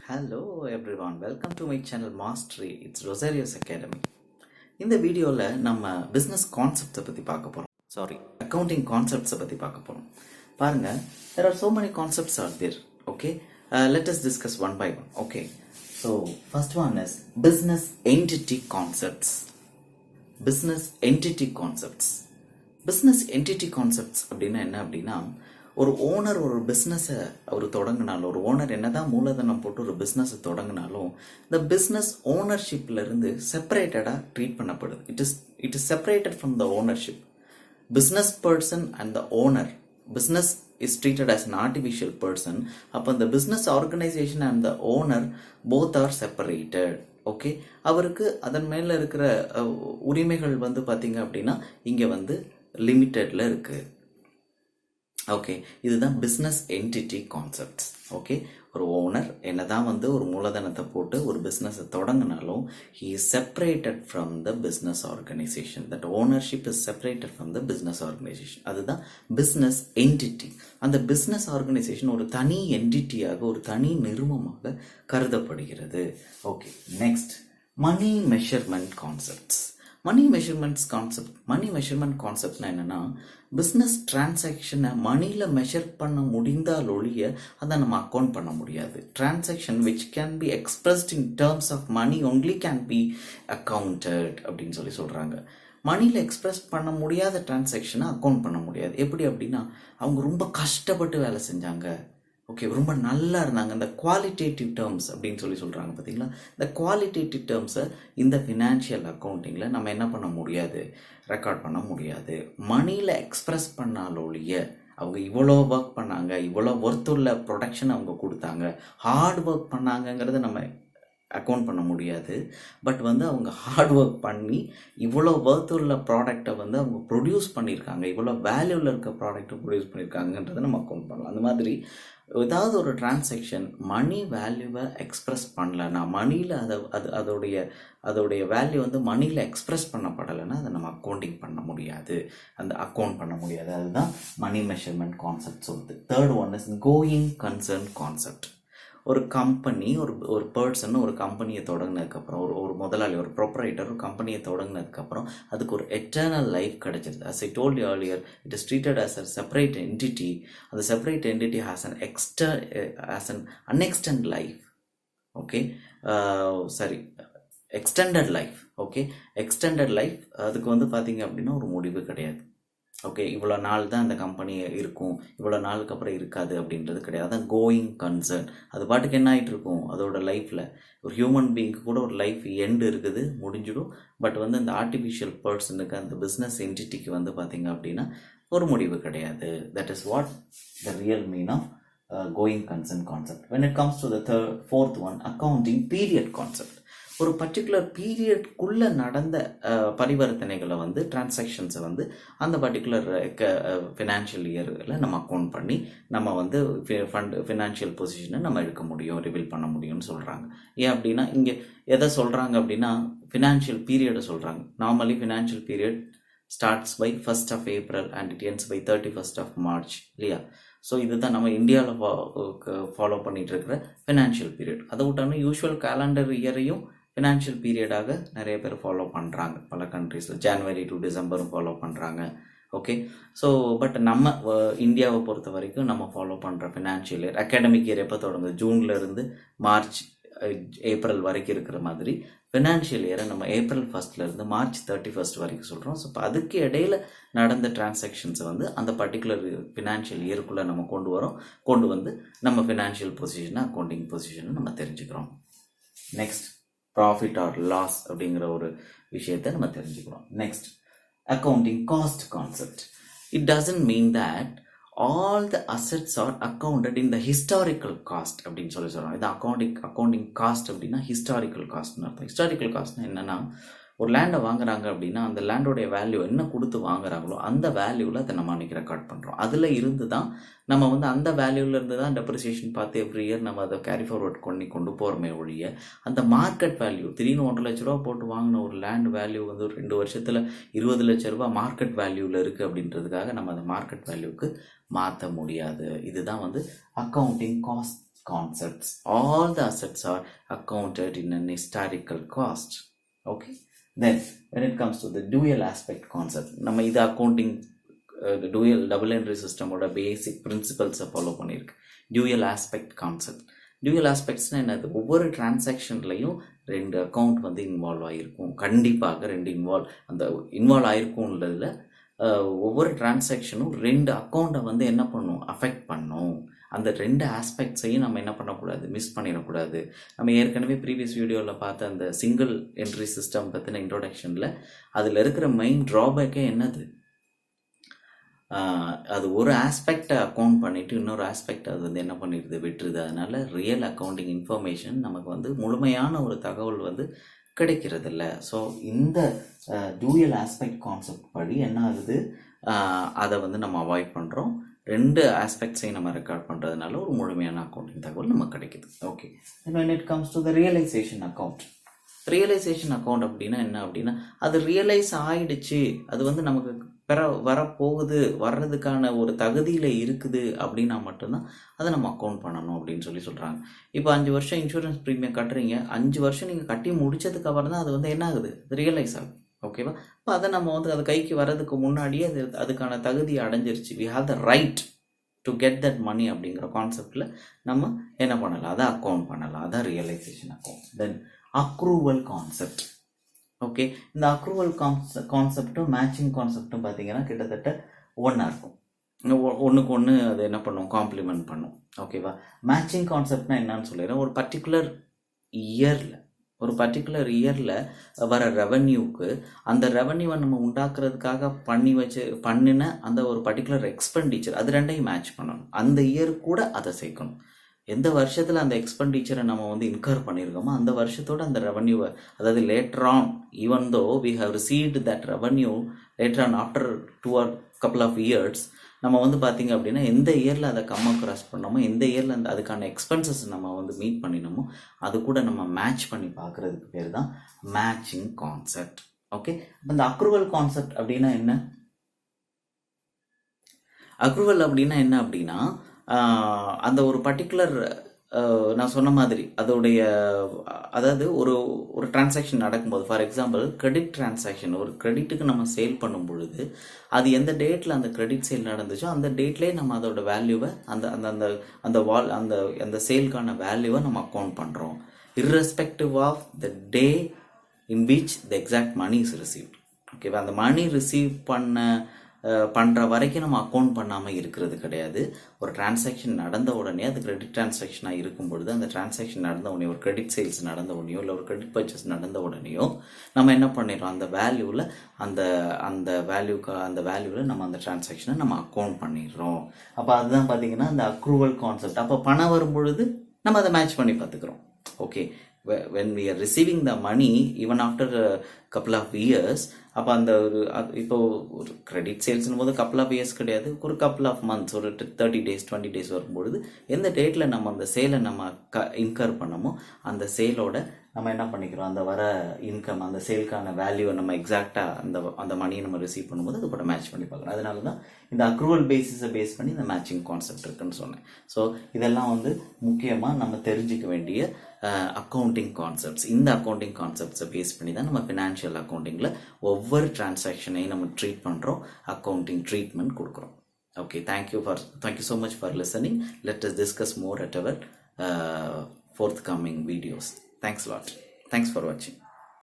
Hello everyone, welcome to my channel Mastery. It's Rosario's Academy. இந்த வீடியோவில் நம்ம business கான்செப்ட்ஸை பற்றி பார்க்க போகிறோம். அக்கௌண்டிங் கான்செப்ட்ஸை பற்றி பார்க்க போகிறோம். பாருங்கள், there are so many concepts out there. Okay, let us discuss one by one. Okay, so first one is business entity concepts. Business entity concepts. Business entity concepts அப்படின்னா என்ன அப்படின்னா, ஒரு ஓனர் ஒரு பிஸ்னஸை அவர் தொடங்கினாலும், ஒரு ஓனர் என்னதான் மூலதனம் போட்டு ஒரு பிஸ்னஸை தொடங்கினாலும், இந்த பிஸ்னஸ் ஓனர்ஷிப்லேருந்து செப்பரேட்டடாக ட்ரீட் பண்ணப்படுது. It is separated from the ownership. Business person and the owner, business is treated as an artificial person. அப்போ இந்த business organisation and the owner both are separated. Okay, அவருக்கு அதன் மேலே இருக்கிற உரிமைகள் வந்து பார்த்தீங்க அப்படின்னா இங்கே வந்து லிமிட்டடில் இருக்குது. ஓகே, இதுதான் பிஸ்னஸ் என்டிட்டி கான்செப்ட்ஸ். ஓகே, ஒரு ஓனர் என்னதான் வந்து ஒரு மூலதனத்தை போட்டு ஒரு பிஸ்னஸை தொடங்கினாலும் he is separated from the business organization. That ownership is separated from the business organization. அதுதான் பிஸ்னஸ் என்டிட்டி. அந்த பிஸ்னஸ் ஆர்கனைசேஷன் ஒரு தனி என்டிட்டியாக, ஒரு தனி நிறுவனமாக கருதப்படுகிறது. ஓகே, நெக்ஸ்ட் மணி மெஷர்மெண்ட் கான்செப்ட்ஸ். மணி மெஷர்மெண்ட் கான்செப்ட்னா என்னன்னா, பிஸ்னஸ் டிரான்சாக்ஷனை மணியில் மெஷர் பண்ண முடிந்தால் ஒழிய அதை நம்ம அக்கௌண்ட் பண்ண முடியாது. Transaction which can be expressed in terms of money only can be accounted அப்படின்னு சொல்கிறாங்க. மணியில் எக்ஸ்பிரஸ் பண்ண முடியாத டிரான்சாக்ஷனை அக்கௌண்ட் பண்ண முடியாது. எப்படி அப்படின்னா, அவங்க ரொம்ப கஷ்டப்பட்டு வேலை செஞ்சாங்க, ஓகே, ரொம்ப நல்லா இருந்தாங்க, இந்த குவாலிட்டேட்டிவ் டேர்ம்ஸ் அப்படின்னு சொல்கிறாங்க பார்த்தீங்களா. இந்த குவாலிட்டேட்டிவ் டேர்ம்ஸை இந்த ஃபினான்ஷியல் அக்கௌண்டிங்கில் நம்ம என்ன பண்ண முடியாது, ரெக்கார்ட் பண்ண முடியாது. மணியில் எக்ஸ்பிரஸ் பண்ணாலொழிய அவங்க இவ்வளோ ஒர்க் பண்ணாங்க, இவ்வளோ ஒர்த்துள்ள ப்ரொடக்ஷன் அவங்க கொடுத்தாங்க, ஹார்ட் ஒர்க் பண்ணாங்கங்கிறத நம்ம அக்கௌண்ட் பண்ண முடியாது. பட் வந்து அவங்க ஹார்ட் ஒர்க் பண்ணி இவ்வளோ ஒர்த்துள்ள ப்ராடக்டை வந்து அவங்க ப்ரொடியூஸ் பண்ணியிருக்காங்க, இவ்வளோ வேல்யூவில் இருக்க ப்ராடக்டை ப்ரொடியூஸ் பண்ணியிருக்காங்கன்றதை நம்ம அக்கௌண்ட் பண்ணலாம். அந்த மாதிரி ஏதாவது ஒரு டிரான்சாக்ஷன் மணி வேல்யூவை எக்ஸ்ப்ரெஸ் பண்ணலைன்னா, மணியில் அதோடைய வேல்யூ வந்து மணியில் எக்ஸ்ப்ரெஸ் பண்ணப்படலைன்னா அதை நம்ம அக்கௌண்டிங் பண்ண முடியாது, அந்த அக்கௌண்ட் பண்ண முடியாது. அதுதான் மணி மெஷர்மெண்ட் கான்செப்ட் சொல்லுது. Third one is going concern concept. ஒரு கம்பெனி, ஒரு பர்சன் ஒரு கம்பெனியை தொடங்கினதுக்கப்புறம், ஒரு முதலாளி, ஒரு ப்ரொப்ரைட்டர் ஒரு கம்பெனியை தொடங்கினதுக்கப்புறம் அதுக்கு ஒரு எட்டர்னல் லைஃப் கிடைச்சிருது. as I told you earlier, it is treated as a separate entity. அந்த separate entity has an unextended life. Okay, extended life. Okay, extended life அதுக்கு வந்து பார்த்தீங்க அப்படின்னா ஒரு முடிவு கிடையாது. ஓகே, இவ்வளோ நாள் தான் அந்த கம்பெனி இருக்கும், இவ்வளோ நாளுக்கு அப்புறம் இருக்காது அப்படின்றது கிடையாது. அதான் கோயிங் கன்சர்ன். அது பாட்டுக்கு என்ன ஆகிட்டு இருக்கும் அதோட லைஃப்பில். ஒரு ஹியூமன் பீயிங்க்கு கூட ஒரு லைஃப் எண்டு இருக்குது, முடிஞ்சிடும். பட் வந்து இந்த ஆர்டிஃபிஷியல் பர்சனுக்கு, அந்த பிஸ்னஸ் என்டிட்டிக்கு வந்து பார்த்திங்க அப்படின்னா ஒரு முடிவு கிடையாது. That is what the real mean of going concern concept. when it comes to the fourth one, accounting period concept. ஒரு பர்டிகுலர் பீரியட்குள்ளே நடந்த பரிவர்த்தனைகளை வந்து, டிரான்சாக்ஷன்ஸை வந்து அந்த பர்டிகுலர் ஃபினான்ஷியல் இயரில் நம்ம அக்கௌண்ட் பண்ணி நம்ம வந்து ஃபினான்ஷியல் பொசிஷனை நம்ம எடுக்க முடியும், ரிவீல் பண்ண முடியும்னு சொல்கிறாங்க. ஏன் அப்படின்னா, இங்கே எதை சொல்கிறாங்க அப்படின்னா ஃபினான்ஷியல் பீரியடை சொல்கிறாங்க. Normally financial period starts by 1st of April and it ends by 31st of March இல்லையா. ஸோ இதுதான் நம்ம இந்தியாவில் ஃபாலோ பண்ணிகிட்டு இருக்கிற ஃபினான்ஷியல் பீரியட். அதை விட்டாலும் யூஷுவல் கேலண்டர் இயரையும் ஃபினான்ஷியல் பீரியடாக நிறைய பேர் ஃபாலோ பண்ணுறாங்க. பல கண்ட்ரீஸில் ஜனவரி டு டிசம்பரும் ஃபாலோ பண்ணுறாங்க. ஓகே, ஸோ பட் நம்ம இந்தியாவை பொறுத்த வரைக்கும் நம்ம ஃபாலோ பண்ணுற ஃபினான்ஷியல் இயர், அகாடமிக் இயர் எப்போ தொடங்குது, ஜூன்லேருந்து மார்ச் ஏப்ரல் வரைக்கும் இருக்கிற மாதிரி ஃபினான்ஷியல் இயரை நம்ம April 1st March 31st வரைக்கும் சொல்கிறோம். ஸோ இப்போ அதுக்கு இடையில் நடந்த டிரான்சாக்ஷன்ஸை வந்து அந்த பர்டிகுலர் ஃபினான்ஷியல் இயருக்குள்ளே நம்ம கொண்டு வந்து நம்ம ஃபினான்ஷியல் பொசிஷனை, அக்கௌண்டிங் பொசிஷனை நம்ம தெரிஞ்சுக்கிறோம். நெக்ஸ்ட் ப்ராஃபிட் ஆர் லாஸ் அப்படிங்கிற ஒரு விஷயத்தை நம்ம தெரிஞ்சுக்கிறோம். Next accounting cost concept. It doesn't mean that all the assets are accounted in the historical cost அப்படின்னு சொல்கிறோம். இது அக்கௌண்டிங் காஸ்ட் அப்படின்னா ஹிஸ்டாரிக்கல் காஸ்ட்னு அர்த்தம். ஹிஸ்டாரிக்கல் காஸ்ட்னா என்னென்னா, ஒரு லேண்டை வாங்குறாங்க அப்படின்னா அந்த லேண்டோடைய வேல்யூ என்ன கொடுத்து வாங்குறாங்களோ அந்த வேல்யூவில் அதை நம்ம அன்றைக்கி ரெக்கார்ட் பண்ணுறோம். அதில் இருந்து தான் நம்ம வந்து அந்த வேல்யூலேருந்து தான் டெப்ரிசியேஷன் பார்த்து எவ்ரி இயர் நம்ம அதை கேரி ஃபார்வர்ட் கொண்டு போகிறோமே ஒழிய, அந்த மார்க்கெட் வேல்யூ திடீர்னு 1.5 லட்ச ரூபா போட்டு வாங்கின ஒரு லேண்ட் வேல்யூ வந்து ஒரு 2 வருஷத்தில் 20 லட்ச ரூபா மார்க்கெட் வேல்யூவில் இருக்குது அப்படின்றதுக்காக நம்ம அந்த மார்க்கெட் வேல்யூக்கு மாற்ற முடியாது. இதுதான் வந்து accounting concepts. All the assets are accounted in an historical cost. Okay. Then when it comes to the dual aspect concept, நம்ம இது accounting dual double entry system ஓட basic principles follow பண்ணிருக்கு. Dual aspect concept. Dual aspectsனா என்னது? ஒவ்வொரு டிரான்சாக்ஷன்லையும் ரெண்டு account வந்து involve ஆகிருக்கும். கண்டிப்பாக ரெண்டு இன்வால்வ் ஆகிருக்கும்ன்றதுல ஒவ்வொரு டிரான்சாக்ஷனும் ரெண்டு அக்கௌண்ட்டை வந்து என்ன பண்ணும், அஃபெக்ட் பண்ணும். அந்த ரெண்டு ஆஸ்பெக்ட்ஸையும் நம்ம என்ன பண்ணக்கூடாது, மிஸ் பண்ணிடக்கூடாது. நம்ம ஏற்கனவே ப்ரீவியஸ் வீடியோவில் பார்த்த அந்த சிங்கிள் என்ட்ரி சிஸ்டம் பற்றின இன்ட்ரோடக்ஷனில் அதில் இருக்கிற மெயின் ட்ராபேக்கே என்னது, அது ஒரு ஆஸ்பெக்டை அக்கௌண்ட் பண்ணிவிட்டு இன்னொரு ஆஸ்பெக்ட் அது வந்து என்ன பண்ணிடுது, விட்டுருது. அதனால் ரியல் அக்கௌண்டிங் இன்ஃபர்மேஷன் நமக்கு வந்து முழுமையான ஒரு தகவல் வந்து கிடைக்கிறது இல்லை. ஸோ இந்த டூயல் ஆஸ்பெக்ட் கான்செப்ட் படி என்ன ஆகுது, அதை வந்து நம்ம அவாய்ட் பண்ணுறோம். ரெண்டு ஆஸ்பெக்ட்ஸையும் நம்ம ரெக்கார்ட் பண்ணுறதுனால ஒரு முழுமையான அக்கௌண்டிங் தகவல் நமக்கு கிடைக்குது. Okay. when it comes to the realization account, realisation account அப்படின்னா என்ன அப்படின்னா, அது ரியலைஸ் ஆயிடுச்சு, அது வந்து நமக்கு வரப்போகுது, வர்றதுக்கான ஒரு தகுதியில் இருக்குது அப்படின்னா மட்டும்தான் அதை நம்ம அக்கௌண்ட் பண்ணணும் அப்படின்னு சொல்கிறாங்க. இப்போ 5 வருஷம் இன்சூரன்ஸ் ப்ரீமியம் கட்டுறீங்க, 5 வருஷம் நீங்கள் கட்டி முடிச்சதுக்கு அப்புறம் தான் அது வந்து என்ன ஆகுது, ரியலைஸ் ஆகுது. ஓகேவா? இப்போ அதை நம்ம வந்து அது கைக்கு வர்றதுக்கு முன்னாடியே அதுக்கான தகுதியை அடைஞ்சிருச்சு. We have the right to get that money அப்படிங்கிற கான்செப்டில் நம்ம என்ன பண்ணலாம், அதை அக்கௌண்ட் பண்ணலாம். அதான் realisation account. Then accrual concept. Okay. இந்த அக்ரூவல் கான்செப்டும் மேட்சிங் கான்செப்டும் பார்த்தீங்கன்னா கிட்டத்தட்ட ஒன்றா இருக்கும். ஒன்றுக்கு ஒன்று அது என்ன பண்ணும், காம்ப்ளிமெண்ட் பண்ணும். ஓகேவா? மேட்சிங் கான்செப்ட்னா என்னன்னு சொல்லிடுறேன். ஒரு பர்டிகுலர் இயரில் வர ரெவன்யூக்கு அந்த ரெவன்யூவை நம்ம உண்டாக்குறதுக்காக பண்ணின அந்த ஒரு பர்டிகுலர் எக்ஸ்பெண்டிச்சர், அது ரெண்டையும் மேட்ச் பண்ணணும். அந்த இயர் கூட அதை சேர்க்கணும். எந்த வருஷத்தில் அந்த எக்ஸ்பெண்டிச்சரை நம்ம வந்து இன்கர் பண்ணியிருக்கோமோ அந்த வருஷத்தோட அந்த ரெவன்யூவை, அதாவது later on, even though we have received that revenue later on after 2 or couple of years, நம்ம வந்து பார்த்திங்க அப்படின்னா எந்த இயரில் அதை கிராஸ் பண்ணோமோ, எந்த இயரில் அதுக்கான எக்ஸ்பென்சஸ் நம்ம வந்து மீட் பண்ணினோமோ அது கூட நம்ம மேட்ச் பண்ணி பார்க்குறதுக்கு பேர் தான் மேட்சிங் கான்செப்ட். ஓகே. இந்த அக்ரூவல் கான்செப்ட் அப்படின்னா என்ன? அக்ரூவல் அப்படின்னா என்ன அப்படின்னா, அந்த ஒரு பர்டிகுலர் நான் சொன்ன மாதிரி அதோடைய, அதாவது ஒரு டிரான்சாக்ஷன் நடக்கும்போது, ஃபார் எக்ஸாம்பிள் கிரெடிட் டிரான்சாக்ஷன், ஒரு கிரெடிட்டுக்கு நம்ம சேல் பண்ணும் பொழுது அது எந்த டேட்டில் அந்த கிரெடிட் சேல் நடந்துச்சோ அந்த டேட்லேயே நம்ம அதோட வேல்யூவை அந்த சேல்கான வேல்யூவை நம்ம அக்கௌண்ட் பண்ணுறோம், irrespective of the day in which the exact money is received. ஓகேவா? அந்த மணி ரிசீவ் பண்ணுற வரைக்கும் நம்ம அக்கௌண்ட் பண்ணாமல் இருக்கிறது கிடையாது. ஒரு டிரான்சாக்ஷன் நடந்த உடனே அது கிரெடிட் டிரான்சாக்ஷனாக இருக்கும் பொழுது, அந்த டிரான்சாக்ஷன் நடந்த உடனே, ஒரு கிரெடிட் சேல்ஸ் நடந்த உடனேயோ இல்லை ஒரு கிரெடிட் பர்ச்சேஸ் நடந்த உடனேயோ நம்ம என்ன பண்ணிடுறோம், அந்த வேல்யூவில் அந்த வேல்யூவில் நம்ம அந்த டிரான்சாக்ஷனை நம்ம அக்கௌண்ட் பண்ணிடுறோம். அப்போ அதுதான் பார்த்தீங்கன்னா அந்த அக்ரூவல் கான்செப்ட். அப்போ பணம் வரும் பொழுது நம்ம அதை மேட்ச் பண்ணி பார்த்துக்கிறோம். Okay. when we are receiving the money even after a couple of years, அப்போ அந்த இப்போ ஒரு கிரெடிட் சேல்ஸ்னும் போது couple of years கிடையாது, ஒரு couple of months, ஒரு 30 days 20 days வரும்பொழுது எந்த டேட்டில் நம்ம அந்த சேலை நம்ம இன்கர் பண்ணமோ அந்த சேலோட நம்ம என்ன பண்ணிக்கிறோம், அந்த வர இன்கம், அந்த சேலுக்கான வேல்யூவை நம்ம எக்ஸாக்டாக அந்த மணியை நம்ம ரிசீவ் பண்ணும்போது அது கூட மேட்ச் பண்ணி பார்க்குறோம். அதனால தான் இந்த அக்ரூவல் பேசிஸை பேஸ் பண்ணி இந்த மேட்சிங் கான்செப்ட் இருக்குன்னு சொன்னேன். ஸோ இதெல்லாம் வந்து முக்கியமாக நம்ம தெரிஞ்சிக்க வேண்டிய அக்கௌண்டிங் கான்செப்ட்ஸ். இந்த அக்கௌண்டிங் கான்செப்ட்ஸை பேஸ் பண்ணி தான் நம்ம ஃபினான்ஷியல் அக்கௌண்டிங்கில் ஒவ்வொரு டிரான்சாக்ஷனையும் நம்ம ட்ரீட் பண்ணுறோம், அக்கௌண்டிங் ட்ரீட்மெண்ட் கொடுக்குறோம். Okay, thank you so much for listening. Let us discuss more at our forthcoming videos. Thanks a lot. Thanks for watching.